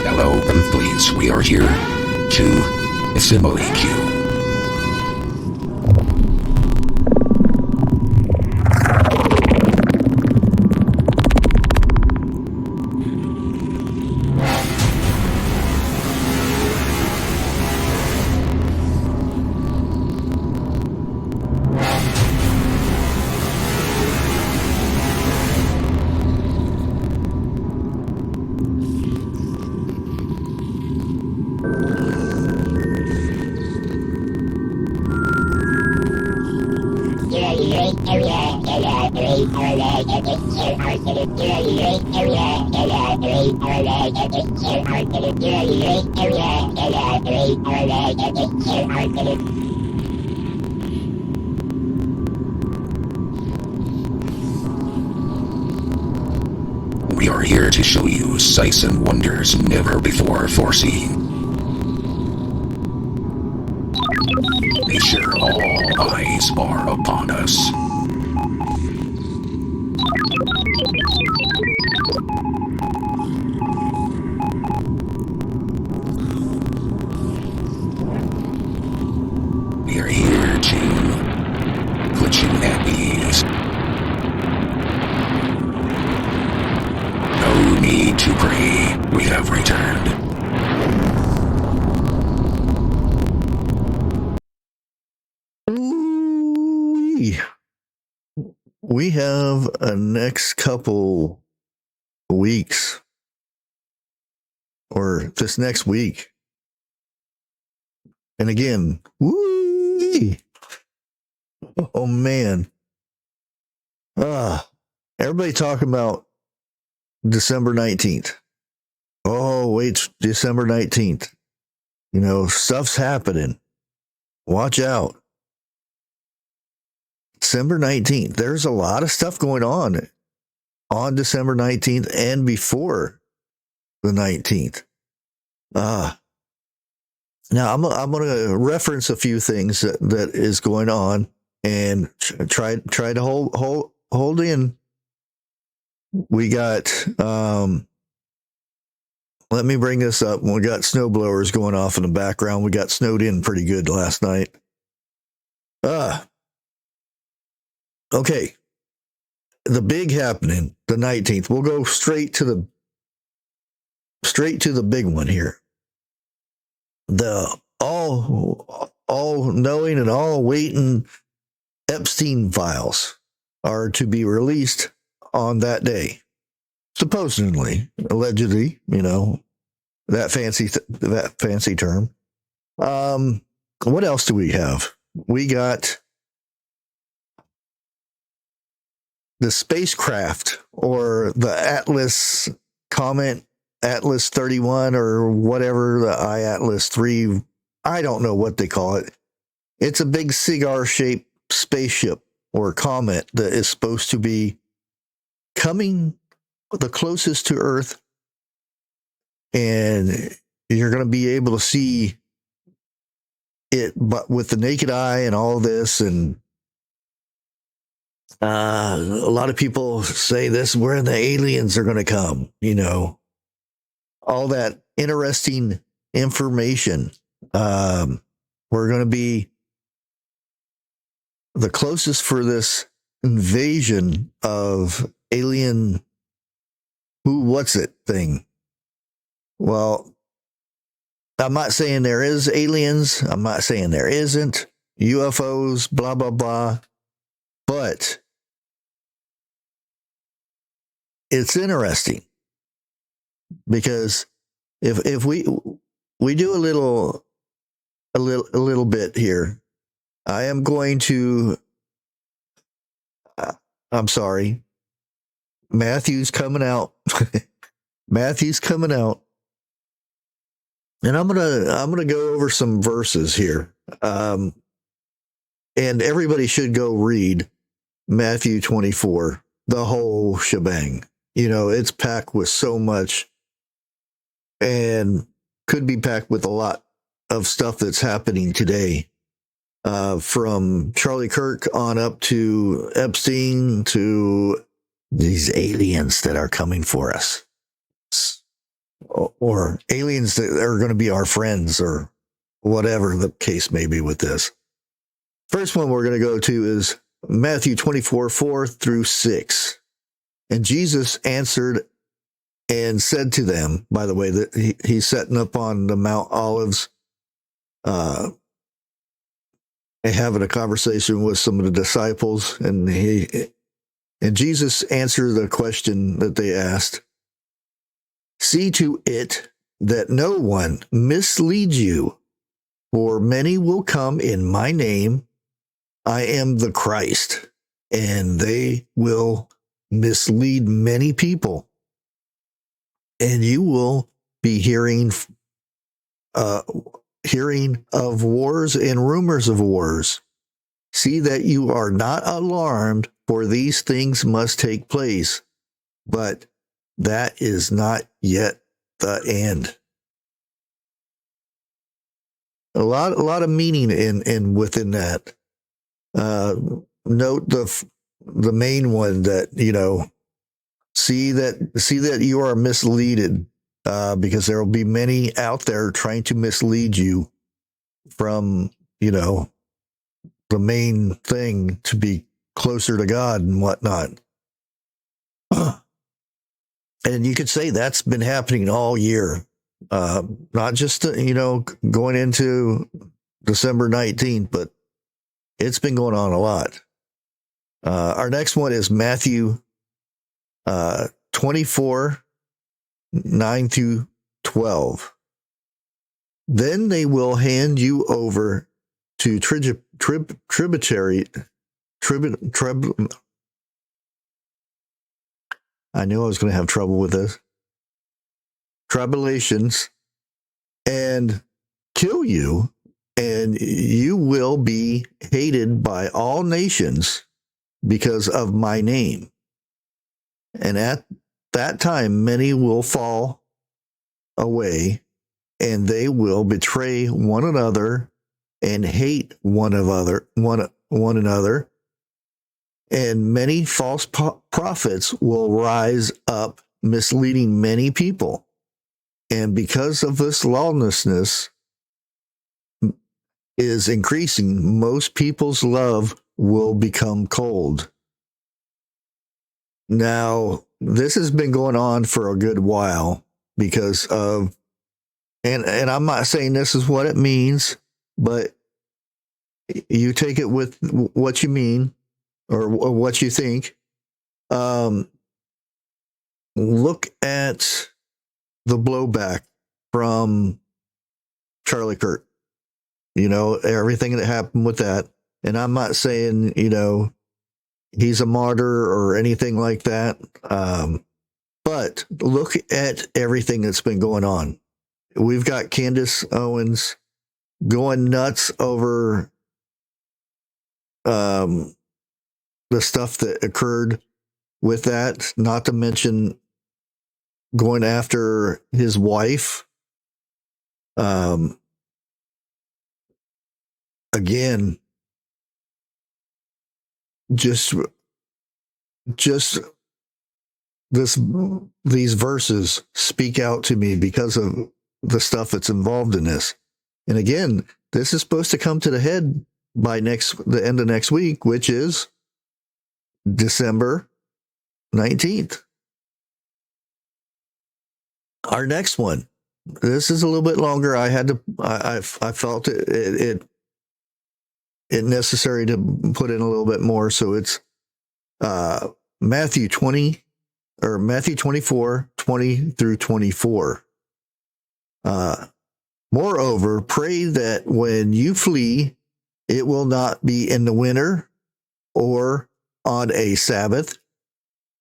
Hello, and please, we are here to assimilate you. We are here to show you sights and wonders never before foreseen. Be sure all eyes are upon us. We are here to put you at ease. No need to pray, we have returned. We have a next couple weeks, or this next week. And again, woo! Oh man. Everybody talking about December 19th. Oh, wait, December 19th. You know, stuff's happening. Watch out. December 19th. There's a lot of stuff going on December 19th and before the 19th. Now I'm going to reference a few things that is going on and try to hold in. We got, let me bring this up. We got snow blowers going off in the background. We got snowed in pretty good last night. Okay. The big happening, the 19th. We'll go straight to the big one here. The all knowing and all waiting Epstein files are to be released on that day. Supposedly, allegedly, you know, that fancy term. What else do we have? We got the spacecraft, or the Atlas Comet, Atlas 31, or whatever, the iAtlas 3. I don't know what they call it. It's a big cigar-shaped spaceship or comet that is supposed to be coming the closest to Earth, and you're going to be able to see it, but with the naked eye and all this. And a lot of people say this is where the aliens are going to come, you know, all that interesting information. We're going to be the closest for this invasion of alien what's it thing. Well, I'm not saying there is aliens. I'm not saying there isn't UFOs, blah, blah, blah. But it's interesting because if we do a little bit here, I am going to, I'm sorry, Matthew's coming out. Matthew's coming out. And I'm gonna go over some verses here. And everybody should go read Matthew 24, the whole shebang. You know, it's packed with so much, and could be packed with a lot of stuff that's happening today. From Charlie Kirk on up to Epstein to these aliens that are coming for us. or aliens that are going to be our friends, or whatever the case may be with this. First one we're going to go to is Matthew 24:4-6. And Jesus answered and said to them, by the way, that he's setting up on the Mount Olives, and having a conversation with some of the disciples, and Jesus answered the question that they asked. See to it that no one misleads you, for many will come in my name, I am the Christ, and they will mislead many people. And you will be hearing of wars and rumors of wars. See that you are not alarmed, for these things must take place, but that is not yet the end. A lot of meaning in within that. Note the main one, that, you know, see that you are misleaded, because there will be many out there trying to mislead you from, you know, the main thing, to be closer to God and whatnot. And you could say that's been happening all year, not just, you know, going into December 19th, but it's been going on a lot. Our next one is Matthew 24:9-12. Then they will hand you over to I knew I was going to have trouble with this. Tribulations, and kill you, and you will be hated by all nations because of my name. And at that time, many will fall away, and they will betray one another and hate one another. And many false prophets will rise up, misleading many people. And because of this lawlessness is increasing, most people's love will become cold. Now, this has been going on for a good while because of, and I'm not saying this is what it means, but you take it with what you mean, or what you think. Look at the blowback from Charlie Kirk. You know, everything that happened with that. And I'm not saying, you know, he's a martyr or anything like that. But look at everything that's been going on. We've got Candace Owens going nuts over the stuff that occurred with that, not to mention going after his wife. Again, just these verses speak out to me because of the stuff that's involved in this. And again, this is supposed to come to the head by the end of next week, which is December 19th. Our next one. This is a little bit longer. I felt it necessary to put in a little bit more. So it's Matthew 24:20-24. Moreover, pray that when you flee, it will not be in the winter or on a Sabbath,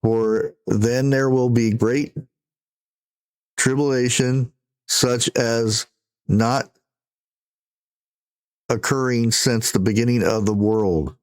for then there will be great tribulation, such as not occurring since the beginning of the world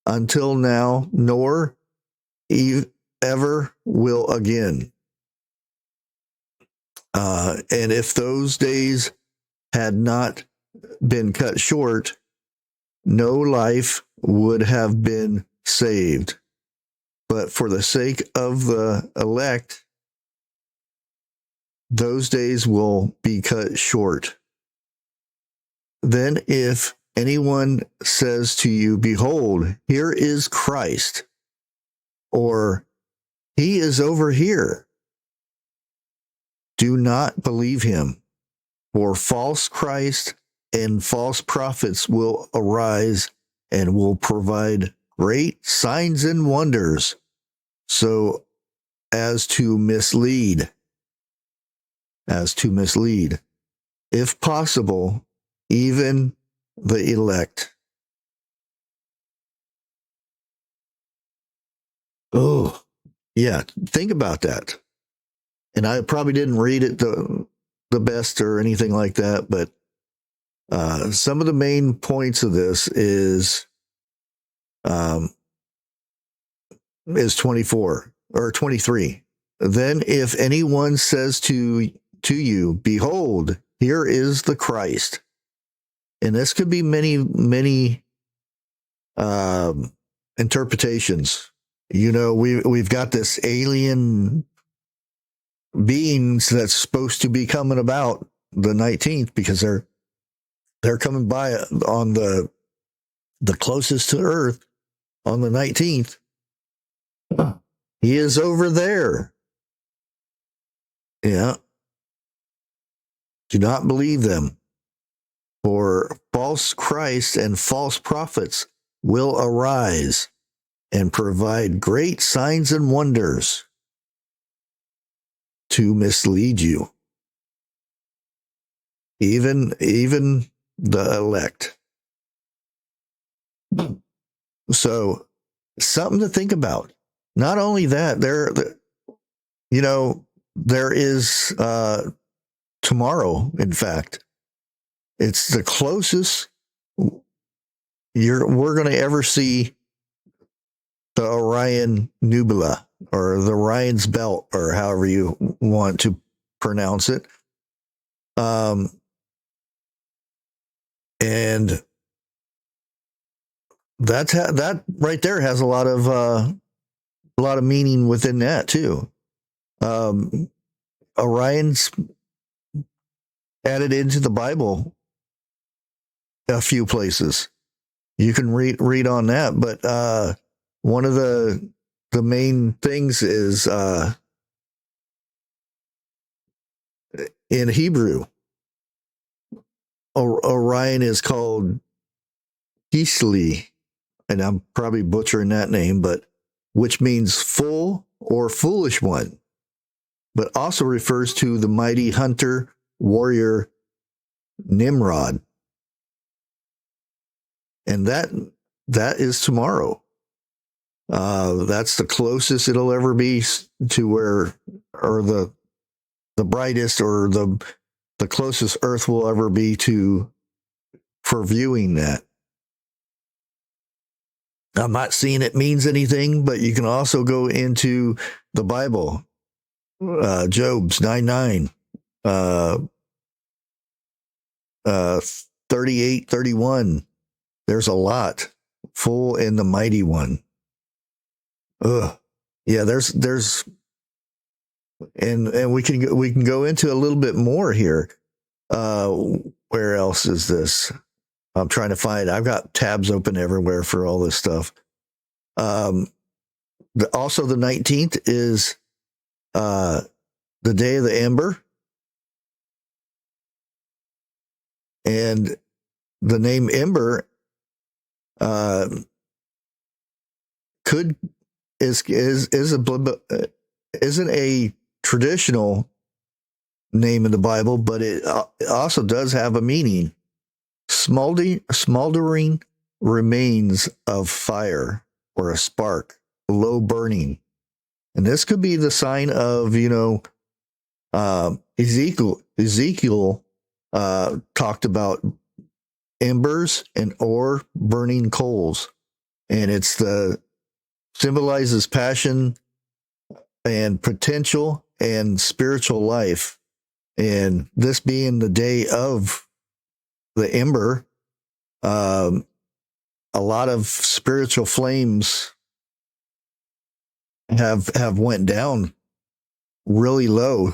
until now, nor ever will again. And if those days had not been cut short, no life would have been saved. But for the sake of the elect, those days will be cut short. Then if anyone says to you, behold, here is Christ, or he is over here, do not believe him, for false Christ and false prophets will arise and will provide great signs and wonders, so as to mislead, if possible, even the elect. Oh, yeah, think about that. And I probably didn't read it the best or anything like that, but some of the main points of this is 24 or 23. Then if anyone says to you, behold, here is the Christ. And this could be many interpretations. You know, we've got this alien beings that's supposed to be coming about the 19th, because they're coming by on the closest to Earth on the 19th. He is over there. Yeah. Do not believe them, for false Christ and false prophets will arise and provide great signs and wonders to mislead you, even the elect. So something to think about. Not only that, there is tomorrow, in fact, it's the closest we're going to ever see the Orion Nebula, or the Orion's Belt, or however you want to pronounce it. And that right there has a lot of meaning within that too. Orion's added into the Bible a few places. You can read on that, but one of the main things is in Hebrew, Orion is called Gisli, and I'm probably butchering that name, but which means full or foolish one, but also refers to the mighty hunter warrior Nimrod. And that is tomorrow. That's the closest it'll ever be to where, or the brightest, or the closest Earth will ever be to for viewing that. I'm not seeing it means anything, but you can also go into the Bible, Job's 9:9, 38:31. There's a lot. Full and the mighty one. Yeah, there's and we can go into a little bit more here. Where else is this? I'm trying to find. I've got tabs open everywhere for all this stuff. Also, the 19th is the day of the ember, and the name ember isn't a traditional name in the Bible, but it also does have a meaning. Smoldering remains of fire, or a spark, low burning. And this could be the sign of, Ezekiel talked about embers and or burning coals. And it's symbolizes passion and potential and spiritual life. And this being the day of the ember, a lot of spiritual flames have went down really low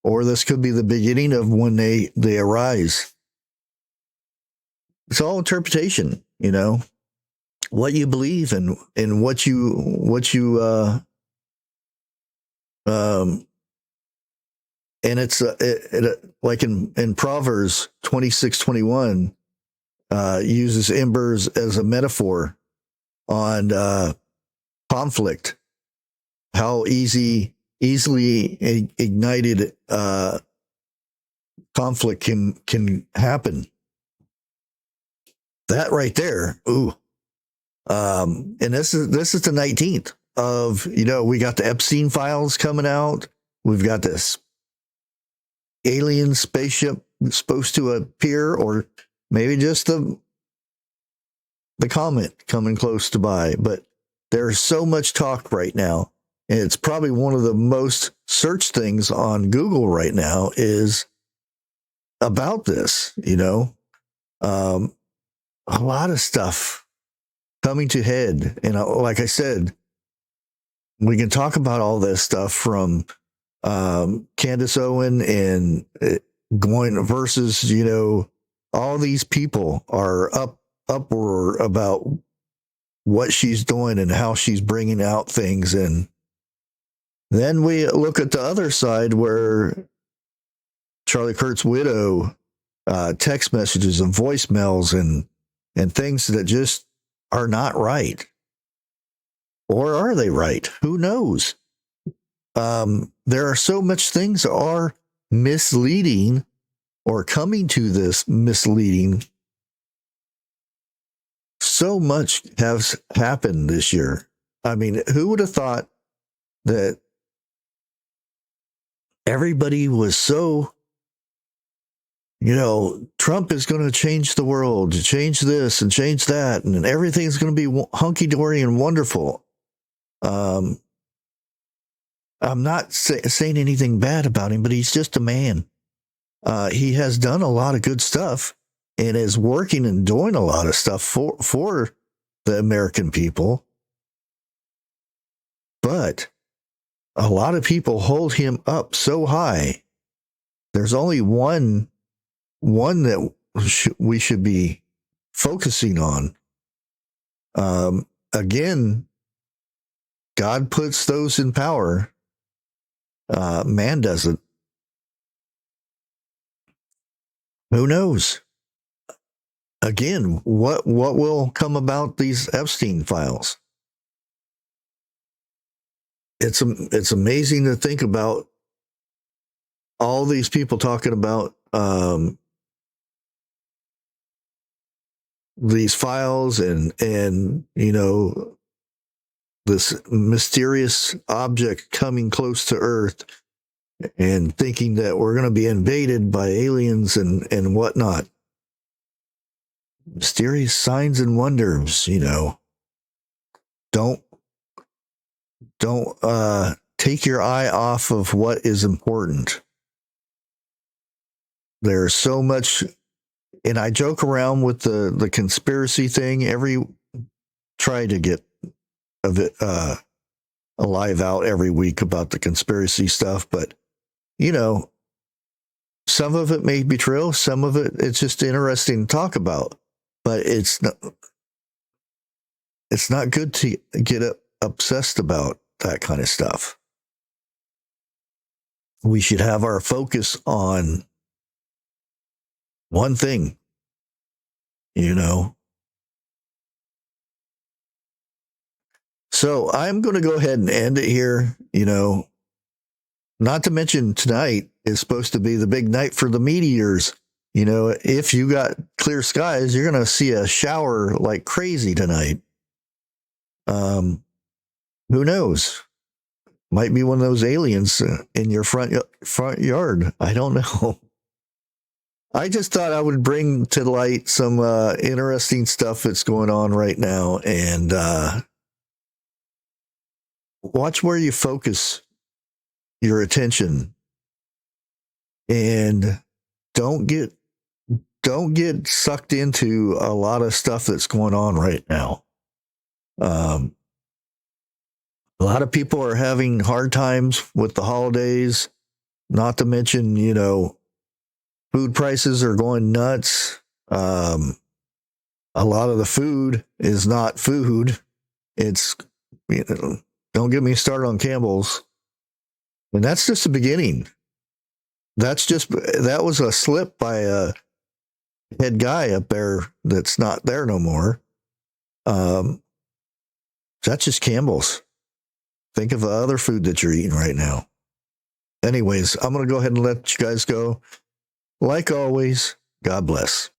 or this could be the beginning of when they arise. It's all interpretation, you know, what you believe and what you and it's like in Proverbs 26:21 uses embers as a metaphor on conflict, how easily ignited conflict can happen. That right there, ooh. And this is the 19th of, you know, we got the Epstein files coming out. We've got this alien spaceship supposed to appear, or maybe just the comet coming close to by. But there's so much talk right now, and it's probably one of the most searched things on Google right now is about this, you know. A lot of stuff coming to head. And like I said, we can talk about all this stuff from Candace Owen and going versus, you know, all these people are uproar about what she's doing and how she's bringing out things. And then we look at the other side where Charlie Kirk's widow, text messages and voicemails and things that just are not right. Or are they right? Who knows? There are so much things that are misleading or coming to this misleading. So much has happened this year. I mean, who would have thought that everybody was so, you know, Trump is going to change the world, change this and change that, and everything's going to be hunky-dory and wonderful. I'm not saying anything bad about him, but he's just a man. He has done a lot of good stuff and is working and doing a lot of stuff for the American people. But a lot of people hold him up so high. There's only one that we should be focusing on. Again, God puts those in power. Man doesn't. Who knows? Again, what will come about these Epstein files? It's amazing to think about all these people talking about these files and you know, this mysterious object coming close to Earth and thinking that we're going to be invaded by aliens and whatnot. Mysterious signs and wonders, you know. Don't take your eye off of what is important. There's so much, and I joke around with the conspiracy thing. Try to get a live out every week about the conspiracy stuff, but you know, some of it may be true, some of it's just interesting to talk about, but it's not good to get obsessed about that kind of stuff. We should have our focus on one thing, you know. So I'm going to go ahead and end it here, you know. Not to mention tonight is supposed to be the big night for the meteors. You know, if you got clear skies, you're going to see a shower like crazy tonight. Who knows? Might be one of those aliens in your front yard. I don't know. I just thought I would bring to light some interesting stuff that's going on right now, and watch where you focus your attention, and don't get sucked into a lot of stuff that's going on right now. A lot of people are having hard times with the holidays. Not to mention, food prices are going nuts. A lot of the food is not food. It's, don't get me started on Campbell's. And that's just the beginning. That was a slip by a head guy up there that's not there no more. That's just Campbell's. Think of the other food that you're eating right now. Anyways, I'm going to go ahead and let you guys go. Like always, God bless.